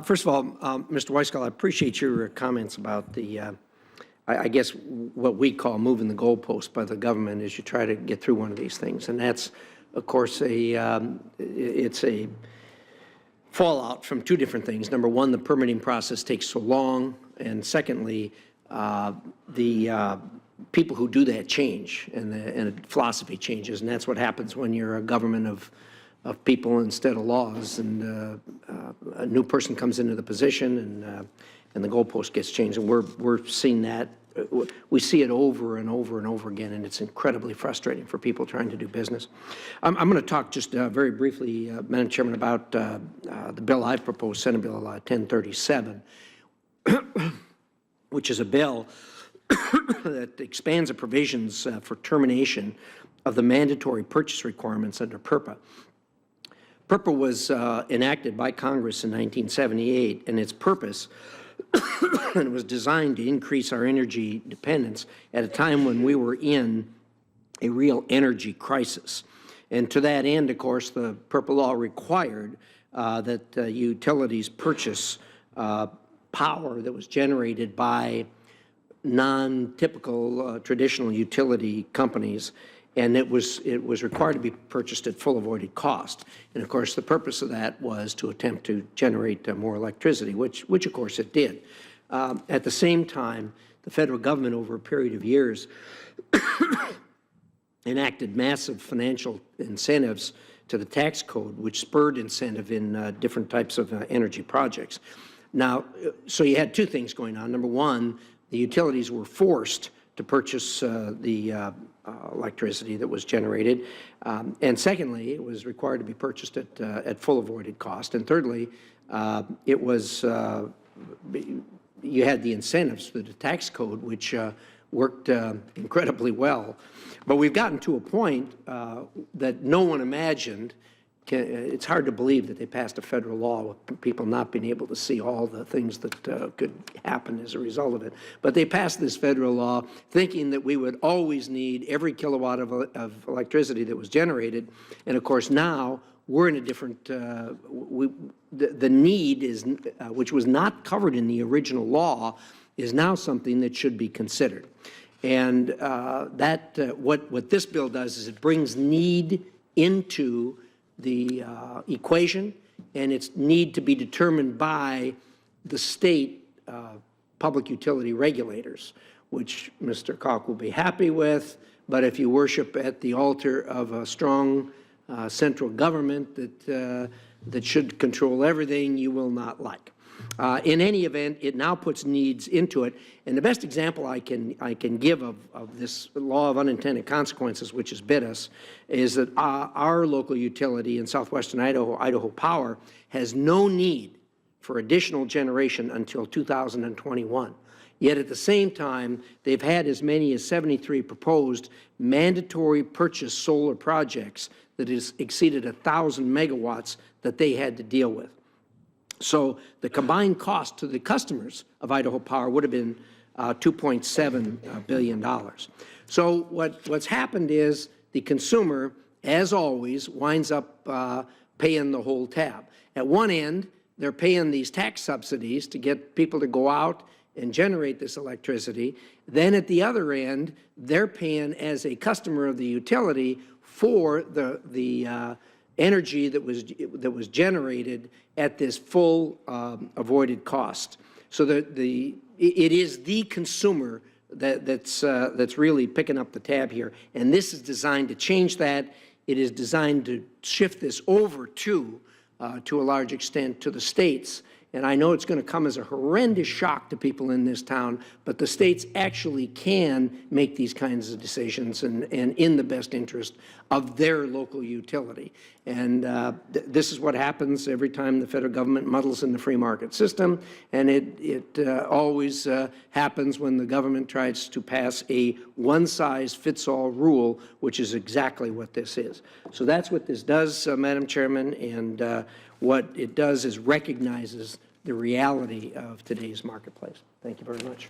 First of all, Mr. Weisskopf, I appreciate your comments about the, I guess, what we call moving the goalpost by the government as you try to get through one of these things. And that's, of course, it's a fallout from two different things. Number one, the permitting process takes so long. And secondly, the people who do that change and the philosophy changes. And that's what happens when you're a government of people instead of laws, and a new person comes into the position, and the goalpost gets changed, and we're seeing that. We see it over and over and over again, and it's incredibly frustrating for people trying to do business. I'm going to talk just very briefly, Madam Chairman, about the bill I've proposed, Senate Bill 1037, which is a bill that expands the provisions for termination of the mandatory purchase requirements under PURPA. PURPA was enacted by Congress in 1978, and its purpose and it was designed to increase our energy dependence at a time when we were in a real energy crisis. And to that end, of course, the PURPA law required that utilities purchase power that was generated by non-typical traditional utility companies, and it was required to be purchased at full avoided cost. And of course, the purpose of that was to attempt to generate more electricity, which of course it did. At the same time, the federal government, over a period of years, enacted massive financial incentives to the tax code, which spurred incentive in different types of energy projects. Now, so you had two things going on. Number one, the utilities were forced to purchase the electricity that was generated, and secondly, it was required to be purchased at full avoided cost, and thirdly, it was you had the incentives through the tax code, which worked incredibly well. But we've gotten to a point that no one imagined. It's hard to believe that they passed a federal law with people not being able to see all the things that could happen as a result of it. But they passed this federal law thinking that we would always need every kilowatt of electricity that was generated. And of course now we're in a different, the need is, which was not covered in the original law, is now something that should be considered. And what this bill does is it brings need into the equation, and its need to be determined by the state public utility regulators, which Mr. Koch will be happy with. But if you worship at the altar of a strong central government that should control everything, you will not like. In any event, it now puts needs into it, and the best example I can give of this law of unintended consequences, which has bit us, is that our local utility in southwestern Idaho, Idaho Power, has no need for additional generation until 2021. Yet at the same time, they've had as many as 73 proposed mandatory purchase solar projects that has exceeded 1,000 megawatts that they had to deal with. So the combined cost to the customers of Idaho Power would have been $2.7 billion. So what's happened is the consumer, as always, winds up paying the whole tab. At one end, they're paying these tax subsidies to get people to go out and generate this electricity. Then at the other end, they're paying as a customer of the utility for the energy that was generated at this full avoided cost. So it is the consumer that's really picking up the tab here, and this is designed to change that. It is designed to shift this over to a large extent to the states. And I know it's going to come as a horrendous shock to people in this town, but the states actually can make these kinds of decisions and in the best interest of their local utility. And this is what happens every time the federal government muddles in the free market system, and it always happens when the government tries to pass a one-size-fits-all rule, which is exactly what this is. So that's what this does, Madam Chairman, and what it does is recognizes the reality of today's marketplace. Thank you very much.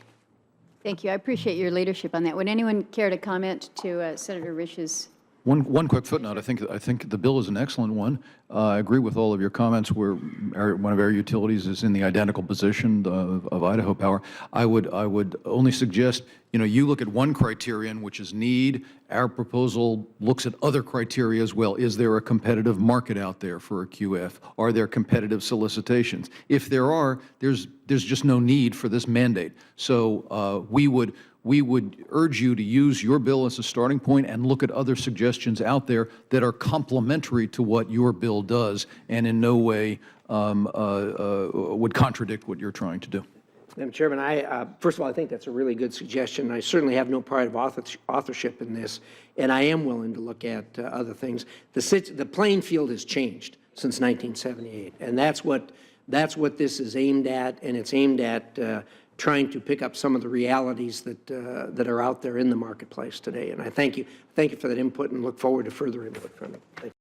Thank you. I appreciate your leadership on that. Would anyone care to comment to Senator Risch's One quick footnote. I think the bill is an excellent one. I agree with all of your comments where one of our utilities is in the identical position of Idaho Power. I would only suggest, you look at one criterion, which is need. Our proposal looks at other criteria as well. Is there a competitive market out there for a QF? Are there competitive solicitations? If there are, there's just no need for this mandate. So we would urge you to use your bill as a starting point and look at other suggestions out there that are complementary to what your bill does and in no way would contradict what you're trying to do. Madam Chairman, first of all, I think that's a really good suggestion. I certainly have no pride of authorship in this, and I am willing to look at other things. The playing field has changed since 1978, and that's what this is aimed at, and it's aimed at trying to pick up some of the realities that are out there in the marketplace today. And I thank you for that input and look forward to further input from it. Thank you.